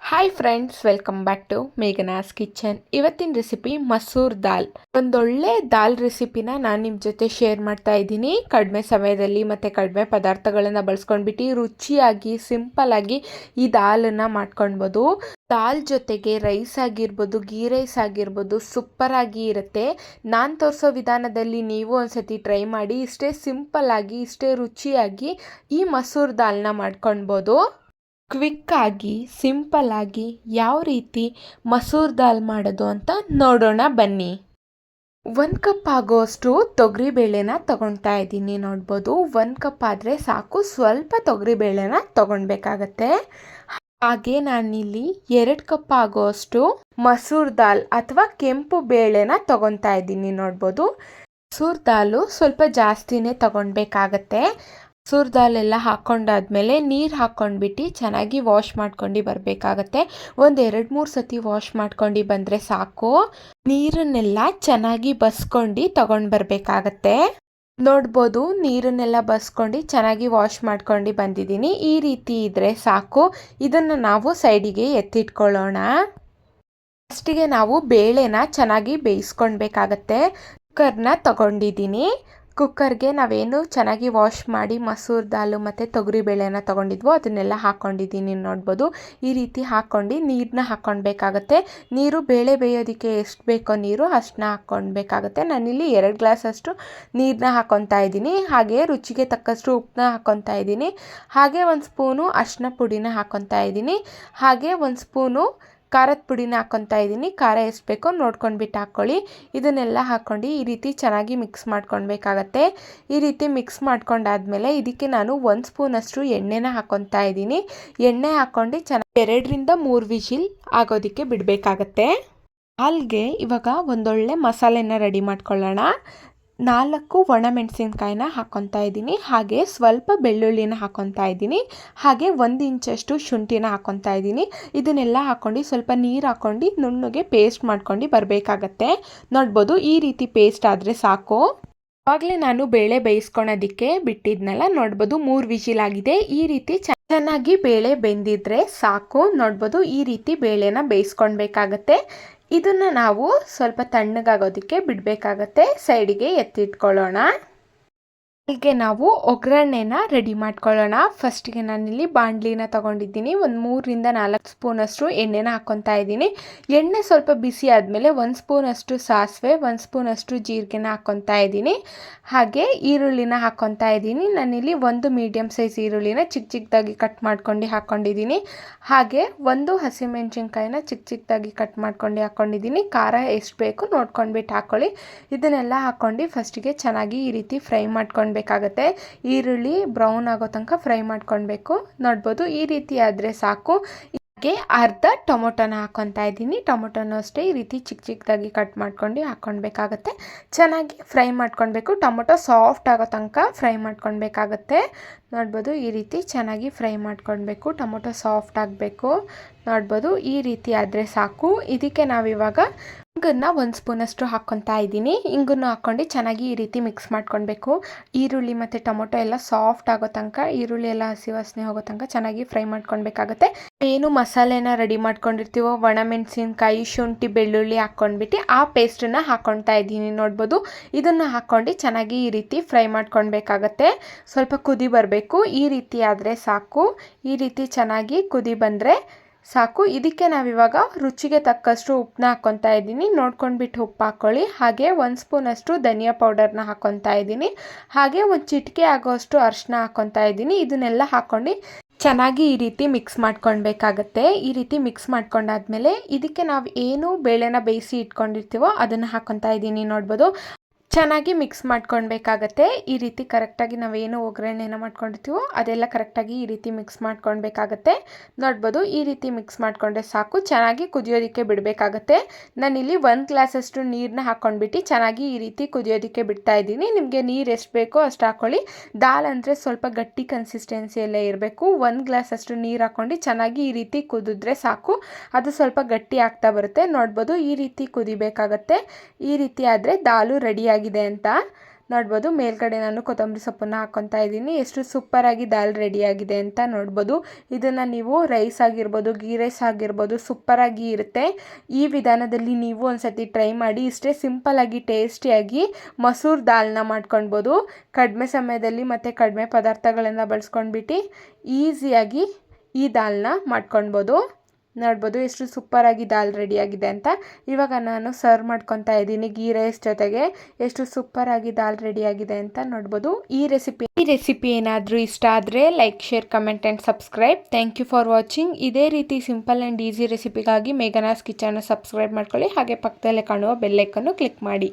Hi friends, welcome back to Meghana's kitchen. ಇವತ್ತಿನ recipe masoor dal. ಒಂದೊಳ್ಳೆ ದಾಲ್ ರೆಸಿಪಿನ ನಾನು ನಿಮ್ಮ ಜೊತೆ ಶೇರ್ ಮಾಡ್ತಾ ಇದ್ದೀನಿ. ಕಡಿಮೆ ಸಮಯದಲ್ಲಿ ಮತ್ತು ಕಡಿಮೆ ಪದಾರ್ಥಗಳನ್ನು ಬಳಸ್ಕೊಂಡ್ಬಿಟ್ಟು ರುಚಿಯಾಗಿ ಸಿಂಪಲ್ಲಾಗಿ ಈ ದಾಲನ್ನು ಮಾಡ್ಕೊಳ್ಬೋದು. ದಾಲ್ ಜೊತೆಗೆ ರೈಸ್ ಆಗಿರ್ಬೋದು, ಗೀ ರೈಸ್ ಆಗಿರ್ಬೋದು, ಸೂಪರಾಗಿ ಇರುತ್ತೆ. ನಾನು ತೋರಿಸೋ ವಿಧಾನದಲ್ಲಿ ನೀವು ಒಂದ್ಸತಿ ಟ್ರೈ ಮಾಡಿ. ಇಷ್ಟೇ ಸಿಂಪಲ್ಲಾಗಿ, ಇಷ್ಟೇ ರುಚಿಯಾಗಿ ಈ ಮಸೂರ್ ದಾಲ್ನ ಮಾಡ್ಕೊಳ್ಬೋದು. ಕ್ವಿಕ್ಕಾಗಿ ಸಿಂಪಲ್ಲಾಗಿ ಯಾವ ರೀತಿ ಮಸೂರ್ ದಾಲ್ ಮಾಡೋದು ಅಂತ ನೋಡೋಣ ಬನ್ನಿ. 1 ಕಪ್ ಆಗೋಷ್ಟು ತೊಗರಿಬೇಳೆನ ತಗೊಳ್ತಾ ಇದ್ದೀನಿ. ನೋಡ್ಬೋದು, 1 ಕಪ್ ಆದರೆ ಸಾಕು. ಸ್ವಲ್ಪ ತೊಗರಿಬೇಳೆನ ತಗೊಳ್ಬೇಕಾಗತ್ತೆ. ಹಾಗೆ ನಾನಿಲ್ಲಿ 2 ಕಪ್ ಆಗೋಷ್ಟು ಮಸೂರ್ ದಾಲ್ ಅಥವಾ ಕೆಂಪು ಬೇಳೆನ ತಗೊಳ್ತಾ ಇದ್ದೀನಿ. ನೋಡ್ಬೋದು, ಮಸೂರ್ ದಾಲು ಸ್ವಲ್ಪ ಜಾಸ್ತಿನೇ ತಗೊಳ್ಬೇಕಾಗತ್ತೆ. ಮಸೂರ್ ದಾಲ್ ಎಲ್ಲ ಹಾಕ್ಕೊಂಡಾದ್ಮೇಲೆ ನೀರು ಹಾಕ್ಕೊಂಡ್ಬಿಟ್ಟು ಚೆನ್ನಾಗಿ ವಾಶ್ ಮಾಡ್ಕೊಂಡು ಬರಬೇಕಾಗತ್ತೆ. ಒಂದು 2-3 ಸತಿ ವಾಶ್ ಮಾಡ್ಕೊಂಡು ಬಂದರೆ ಸಾಕು. ನೀರನ್ನೆಲ್ಲ ಚೆನ್ನಾಗಿ ಬಸ್ಕೊಂಡು ತಗೊಂಡು ಬರಬೇಕಾಗತ್ತೆ. ನೋಡ್ಬೋದು, ನೀರನ್ನೆಲ್ಲ ಬಸ್ಕೊಂಡು ಚೆನ್ನಾಗಿ ವಾಶ್ ಮಾಡ್ಕೊಂಡು ಬಂದಿದ್ದೀನಿ. ಈ ರೀತಿ ಇದ್ದರೆ ಸಾಕು. ಇದನ್ನು ನಾವು ಸೈಡಿಗೆ ಎತ್ತಿಟ್ಕೊಳ್ಳೋಣ. ಫಸ್ಟಿಗೆ ನಾವು ಬೇಳೆನ ಚೆನ್ನಾಗಿ ಬೇಯಿಸ್ಕೊಳ್ಬೇಕಾಗತ್ತೆ. ಕುಕ್ಕರ್ನ ತಗೊಂಡಿದ್ದೀನಿ. ಕುಕ್ಕರ್ಗೆ ನಾವೇನು ಚೆನ್ನಾಗಿ ವಾಶ್ ಮಾಡಿ ಮಸೂರ್ ದಾಲು ಮತ್ತು ತೊಗರಿಬೇಳೆನ ತೊಗೊಂಡಿದ್ವೋ ಅದನ್ನೆಲ್ಲ ಹಾಕ್ಕೊಂಡಿದ್ದೀನಿ. ನೋಡ್ಬೋದು, ಈ ರೀತಿ ಹಾಕ್ಕೊಂಡು ನೀರನ್ನ ಹಾಕ್ಕೊಳ್ಬೇಕಾಗತ್ತೆ. ನೀರು ಬೇಳೆ ಬೇಯೋದಕ್ಕೆ ಎಷ್ಟು ಬೇಕೋ ನೀರು ಅಷ್ಟನ್ನ ಹಾಕ್ಕೊಳ್ಬೇಕಾಗತ್ತೆ. ನಾನಿಲ್ಲಿ 2 ಗ್ಲಾಸಷ್ಟು ನೀರನ್ನ ಹಾಕ್ಕೊತಾ ಇದ್ದೀನಿ. ಹಾಗೆ ರುಚಿಗೆ ತಕ್ಕಷ್ಟು ಉಪ್ಪನ್ನ ಹಾಕ್ಕೊತಾ ಇದ್ದೀನಿ. ಹಾಗೆ 1 ಸ್ಪೂನು ಅರಿಶಿನ ಪುಡಿನ ಹಾಕ್ಕೊತಾ ಇದ್ದೀನಿ. ಹಾಗೆ 1 ಸ್ಪೂನು ಖಾರದ ಪುಡಿನ ಹಾಕ್ಕೊತಾ ಇದ್ದೀನಿ. ಖಾರ ಎಷ್ಟು ಬೇಕೋ ನೋಡ್ಕೊಂಡ್ಬಿಟ್ಟು ಹಾಕ್ಕೊಳ್ಳಿ. ಇದನ್ನೆಲ್ಲ ಹಾಕ್ಕೊಂಡು ಈ ರೀತಿ ಚೆನ್ನಾಗಿ ಮಿಕ್ಸ್ ಮಾಡ್ಕೊಳ್ಬೇಕಾಗತ್ತೆ. ಈ ರೀತಿ ಮಿಕ್ಸ್ ಮಾಡ್ಕೊಂಡಾದ್ಮೇಲೆ ಇದಕ್ಕೆ ನಾನು 1 ಸ್ಪೂನಷ್ಟು ಎಣ್ಣೆನ ಹಾಕ್ಕೊತಾ ಇದ್ದೀನಿ. ಎಣ್ಣೆ ಹಾಕ್ಕೊಂಡು ಚೆನ್ನಾಗಿ 2-3 ವಿಜಿಲ್ ಆಗೋದಕ್ಕೆ ಬಿಡಬೇಕಾಗತ್ತೆ. ಹಾಲ್ಗೆ ಇವಾಗ ಒಂದೊಳ್ಳೆ ಮಸಾಲೆನ ರೆಡಿ ಮಾಡ್ಕೊಳ್ಳೋಣ. 4 ಒಣಮೆಣಸಿನ್ಕಾಯಿನ ಹಾಕ್ಕೊತಾ ಇದ್ದೀನಿ. ಹಾಗೆ ಸ್ವಲ್ಪ ಬೆಳ್ಳುಳ್ಳಿನ ಹಾಕ್ಕೊತಾ ಇದ್ದೀನಿ. ಹಾಗೆ 1 ಇಂಚಷ್ಟು ಶುಂಠಿನ ಹಾಕ್ಕೊತಾ ಇದ್ದೀನಿ. ಇದನ್ನೆಲ್ಲ ಹಾಕ್ಕೊಂಡು ಸ್ವಲ್ಪ ನೀರು ಹಾಕ್ಕೊಂಡು ನುಣ್ಣಗೆ ಪೇಸ್ಟ್ ಮಾಡ್ಕೊಂಡು ಬರಬೇಕಾಗತ್ತೆ. ನೋಡ್ಬೋದು, ಈ ರೀತಿ ಪೇಸ್ಟ್ ಆದರೆ ಸಾಕು. ಆವಾಗಲೇ ನಾನು ಬೇಳೆ ಬೇಯಿಸ್ಕೊಳೋದಕ್ಕೆ ಬಿಟ್ಟಿದ್ನಲ್ಲ, ನೋಡ್ಬೋದು 3 ವಿಜಿಲ್ ಆಗಿದೆ. ಈ ರೀತಿ ಚೆನ್ನಾಗಿ ಬೇಳೆ ಬೆಂದಿದ್ರೆ ಸಾಕು. ನೋಡ್ಬೋದು, ಈ ರೀತಿ ಬೇಳೆನ ಬೇಯಿಸ್ಕೊಳ್ಬೇಕಾಗತ್ತೆ. ಇದನ್ನು ನಾವು ಸ್ವಲ್ಪ ತಣ್ಣಗಾಗೋದಕ್ಕೆ ಬಿಡಬೇಕಾಗತ್ತೆ. ಸೈಡಿಗೆ ಎತ್ತಿಟ್ಕೊಳ್ಳೋಣ. ಹೀಗೆ ನಾವು ಒಗ್ಗರಣೆನ ರೆಡಿ ಮಾಡ್ಕೊಳ್ಳೋಣ. ಫಸ್ಟಿಗೆ ನಾನಿಲ್ಲಿ ಬಾಣಲಿನ ತೊಗೊಂಡಿದ್ದೀನಿ. ಒಂದು 3-4 ಸ್ಪೂನಷ್ಟು ಎಣ್ಣೆನ ಹಾಕ್ಕೊತಾ ಇದ್ದೀನಿ. ಎಣ್ಣೆ ಸ್ವಲ್ಪ ಬಿಸಿ ಆದಮೇಲೆ 1 ಸ್ಪೂನಷ್ಟು ಸಾಸಿವೆ, 1 ಸ್ಪೂನಷ್ಟು ಜೀರಿಗೆನ ಹಾಕ್ಕೊತಾ ಇದ್ದೀನಿ. ಹಾಗೆ ಈರುಳ್ಳಿನ ಹಾಕ್ಕೊತಾ ಇದ್ದೀನಿ. ನಾನಿಲ್ಲಿ 1 ಮೀಡಿಯಮ್ ಸೈಜ್ ಈರುಳ್ಳಿನ ಚಿಕ್ಕದಾಗಿ ಕಟ್ ಮಾಡ್ಕೊಂಡು ಹಾಕ್ಕೊಂಡಿದ್ದೀನಿ. ಹಾಗೆ 1 ಹಸಿಮೆಣಸಿನ್ಕಾಯಿನ ಚಿಕ್ಕದಾಗಿ ಕಟ್ ಮಾಡ್ಕೊಂಡು ಹಾಕ್ಕೊಂಡಿದ್ದೀನಿ. ಖಾರ ಎಷ್ಟು ಬೇಕು ನೋಡ್ಕೊಂಡ್ಬಿಟ್ಟು ಹಾಕ್ಕೊಳ್ಳಿ. ಇದನ್ನೆಲ್ಲ ಹಾಕ್ಕೊಂಡು ಫಸ್ಟಿಗೆ ಚೆನ್ನಾಗಿ ಈ ರೀತಿ ಫ್ರೈ ಮಾಡ್ಕೊಂಡು ಬೇಕಾಗತ್ತೆ. ಈರುಳ್ಳಿ ಬ್ರೌನ್ ಆಗೋ ತನಕ ಫ್ರೈ ಮಾಡ್ಕೊಳ್ಬೇಕು. ನೋಡ್ಬೋದು, ಈ ರೀತಿ ಆದರೆ ಸಾಕು. ಹಾಗೆ ಅರ್ಧ ಟೊಮೊಟೊನ ಹಾಕ್ಕೊತಾ ಇದ್ದೀನಿ. ಟೊಮೊಟೊನೂ ಅಷ್ಟೇ ಈ ರೀತಿ ಚಿಕ್ಕದಾಗಿ ಕಟ್ ಮಾಡ್ಕೊಂಡು ಹಾಕ್ಕೊಳ್ಬೇಕಾಗತ್ತೆ. ಚೆನ್ನಾಗಿ ಫ್ರೈ ಮಾಡ್ಕೊಳ್ಬೇಕು. ಟೊಮೊಟೊ ಸಾಫ್ಟ್ ಆಗೋ ತನಕ ಫ್ರೈ ಮಾಡ್ಕೊಳ್ಬೇಕಾಗತ್ತೆ. ನೋಡ್ಬೋದು, ಈ ರೀತಿ ಚೆನ್ನಾಗಿ ಫ್ರೈ ಮಾಡ್ಕೊಳ್ಬೇಕು. ಟೊಮೊಟೊ ಸಾಫ್ಟ್ ಆಗಬೇಕು. ನೋಡ್ಬೋದು, ಈ ರೀತಿ ಆದರೆ ಸಾಕು. ಇದಕ್ಕೆ ನಾವಿವಾಗ ಇಂಗನ್ನು 1 ಸ್ಪೂನಷ್ಟು ಹಾಕ್ಕೊತಾ ಇದ್ದೀನಿ. ಇಂಗನ್ನು ಹಾಕ್ಕೊಂಡು ಚೆನ್ನಾಗಿ ಈ ರೀತಿ ಮಿಕ್ಸ್ ಮಾಡ್ಕೊಳ್ಬೇಕು. ಈರುಳ್ಳಿ ಮತ್ತು ಟೊಮೊಟೊ ಎಲ್ಲ ಸಾಫ್ಟ್ ಆಗೋ ತನಕ, ಈರುಳ್ಳಿ ಎಲ್ಲ ಹಸಿ ವಾಸನೆ ಹೋಗೋ ತನಕ ಚೆನ್ನಾಗಿ ಫ್ರೈ ಮಾಡ್ಕೊಳ್ಬೇಕಾಗತ್ತೆ. ಏನು ಮಸಾಲೆನ ರೆಡಿ ಮಾಡ್ಕೊಂಡಿರ್ತೀವೋ, ಒಣಮೆಣಸಿನ್ಕಾಯಿ, ಶುಂಠಿ, ಬೆಳ್ಳುಳ್ಳಿ ಹಾಕ್ಕೊಂಡ್ಬಿಟ್ಟು ಆ ಪೇಸ್ಟನ್ನು ಹಾಕ್ಕೊತಾ ಇದ್ದೀನಿ. ನೋಡ್ಬೋದು, ಇದನ್ನು ಹಾಕ್ಕೊಂಡು ಚೆನ್ನಾಗಿ ಈ ರೀತಿ ಫ್ರೈ ಮಾಡ್ಕೊಳ್ಬೇಕಾಗತ್ತೆ. ಸ್ವಲ್ಪ ಕುದಿ ಬರಬೇಕು. ಈ ರೀತಿ ಆದರೆ ಸಾಕು. ಈ ರೀತಿ ಚೆನ್ನಾಗಿ ಕುದಿ ಬಂದರೆ ಸಾಕು. ಇದಕ್ಕೆ ನಾವಿವಾಗ ರುಚಿಗೆ ತಕ್ಕಷ್ಟು ಉಪ್ಪನ್ನ ಹಾಕ್ಕೊತಾ ಇದ್ದೀನಿ. ನೋಡ್ಕೊಂಡ್ಬಿಟ್ಟು ಉಪ್ಪು ಹಾಕ್ಕೊಳ್ಳಿ. ಹಾಗೆ 1 ಸ್ಪೂನಷ್ಟು ಧನಿಯಾ ಪೌಡರ್ನ ಹಾಕ್ಕೊತಾ ಇದ್ದೀನಿ. ಹಾಗೆ 1 ಚಿಟಿಕೆ ಆಗೋಷ್ಟು ಅರಿಶಿನ ಹಾಕ್ಕೊತಾ ಇದ್ದೀನಿ. ಇದನ್ನೆಲ್ಲ ಹಾಕ್ಕೊಂಡು ಚೆನ್ನಾಗಿ ಈ ರೀತಿ ಮಿಕ್ಸ್ ಮಾಡ್ಕೊಳ್ಬೇಕಾಗತ್ತೆ. ಈ ರೀತಿ ಮಿಕ್ಸ್ ಮಾಡ್ಕೊಂಡಾದ್ಮೇಲೆ ಇದಕ್ಕೆ ನಾವು ಏನು ಬೇಳೆನ ಬೇಯಿಸಿ ಇಟ್ಕೊಂಡಿರ್ತೀವೋ ಅದನ್ನು ಹಾಕ್ಕೊತಾ ಇದ್ದೀನಿ. ನೋಡ್ಬೋದು, ಚೆನ್ನಾಗಿ ಮಿಕ್ಸ್ ಮಾಡ್ಕೊಳ್ಬೇಕಾಗತ್ತೆ. ಈ ರೀತಿ ಕರೆಕ್ಟಾಗಿ ನಾವೇನು ಒಗ್ಗರಣೆನ ಮಾಡ್ಕೊಂಡಿರ್ತೀವೋ ಅದೆಲ್ಲ ಕರೆಕ್ಟಾಗಿ ಈ ರೀತಿ ಮಿಕ್ಸ್ ಮಾಡ್ಕೊಳ್ಬೇಕಾಗತ್ತೆ. ನೋಡ್ಬೋದು, ಈ ರೀತಿ ಮಿಕ್ಸ್ ಮಾಡಿಕೊಂಡ್ರೆ ಸಾಕು. ಚೆನ್ನಾಗಿ ಕುದಿಯೋದಕ್ಕೆ ಬಿಡಬೇಕಾಗತ್ತೆ. ನಾನಿಲ್ಲಿ 1 ಗ್ಲಾಸಷ್ಟು ನೀರನ್ನ ಹಾಕ್ಕೊಂಡ್ಬಿಟ್ಟು ಚೆನ್ನಾಗಿ ಈ ರೀತಿ ಕುದಿಯೋದಕ್ಕೆ ಬಿಡ್ತಾ ಇದ್ದೀನಿ. ನಿಮಗೆ ನೀರು ಎಷ್ಟು ಬೇಕೋ ಅಷ್ಟು ಹಾಕ್ಕೊಳ್ಳಿ. ದಾಲ್ ಅಂದರೆ ಸ್ವಲ್ಪ ಗಟ್ಟಿ ಕನ್ಸಿಸ್ಟೆನ್ಸಿಯಲ್ಲೇ ಇರಬೇಕು. 1 ಗ್ಲಾಸಷ್ಟು ನೀರು ಹಾಕ್ಕೊಂಡು ಚೆನ್ನಾಗಿ ಈ ರೀತಿ ಕುದಿದ್ರೆ ಸಾಕು. ಅದು ಸ್ವಲ್ಪ ಗಟ್ಟಿ ಆಗ್ತಾ ಬರುತ್ತೆ. ನೋಡ್ಬೋದು, ಈ ರೀತಿ ಕುದಿಬೇಕಾಗತ್ತೆ. ಈ ರೀತಿ ಆದರೆ ದಾಲು ರೆಡಿಯಾಗಿದೆ ಅಂತ. ನೋಡ್ಬೋದು ಮೇಲ್ಗಡೆ ನಾನು ಕೊತ್ತಂಬರಿ ಸೊಪ್ಪನ್ನು ಹಾಕ್ಕೊತಾ ಇದ್ದೀನಿ. ಎಷ್ಟು ಸೂಪರಾಗಿ ದಾಲ್ ರೆಡಿಯಾಗಿದೆ ಅಂತ ನೋಡ್ಬೋದು. ಇದನ್ನು ನೀವು ರೈಸ್ ಆಗಿರ್ಬೋದು, ಗೀ ರೈಸ್ ಆಗಿರ್ಬೋದು ಸೂಪರಾಗಿ ಇರುತ್ತೆ. ಈ ವಿಧಾನದಲ್ಲಿ ನೀವು ಒಂದ್ಸತಿ ಟ್ರೈ ಮಾಡಿ. ಇಷ್ಟೇ ಸಿಂಪಲ್ಲಾಗಿ ಟೇಸ್ಟಿಯಾಗಿ ಮಸೂರ್ ದಾಲ್ನ ಮಾಡ್ಕೊಳ್ಬೋದು. ಕಡಿಮೆ ಸಮಯದಲ್ಲಿ ಮತ್ತು ಕಡಿಮೆ ಪದಾರ್ಥಗಳನ್ನು ಬಳಸ್ಕೊಂಡ್ಬಿಟ್ಟು ಈಸಿಯಾಗಿ ಈ ದಾಲ್ನ ಮಾಡ್ಕೊಳ್ಬೋದು. ನೋಡ್ಬೋದು ಎಷ್ಟು ಸೂಪರಾಗಿ ದಾಲ್ ರೆಡಿಯಾಗಿದೆ ಅಂತ. ಇವಾಗ ನಾನು ಸರ್ವ್ ಮಾಡ್ಕೊತಾ ಇದ್ದೀನಿ ಗೀ ರೈಸ್ ಜೊತೆಗೆ. ಎಷ್ಟು ಸೂಪರಾಗಿ ದಾಲ್ ರೆಡಿಯಾಗಿದೆ ಅಂತ ನೋಡ್ಬೋದು. ಈ ರೆಸಿಪಿ ಏನಾದರೂ ಇಷ್ಟ ಆದರೆ like, share, comment and subscribe. Thank you for watching. ಇದೇ ರೀತಿ ಸಿಂಪಲ್ ಆ್ಯಂಡ್ ಈಸಿ ರೆಸಿಪಿಗಾಗಿ ಮೇಘನಾಸ್ ಕಿಚನ್ನ ಸಬ್ಸ್ಕ್ರೈಬ್ ಮಾಡ್ಕೊಳ್ಳಿ. ಹಾಗೆ ಪಕ್ಕದಲ್ಲೇ ಕಾಣುವ ಬೆಲ್ಲೈಕನ್ನು ಕ್ಲಿಕ್ ಮಾಡಿ.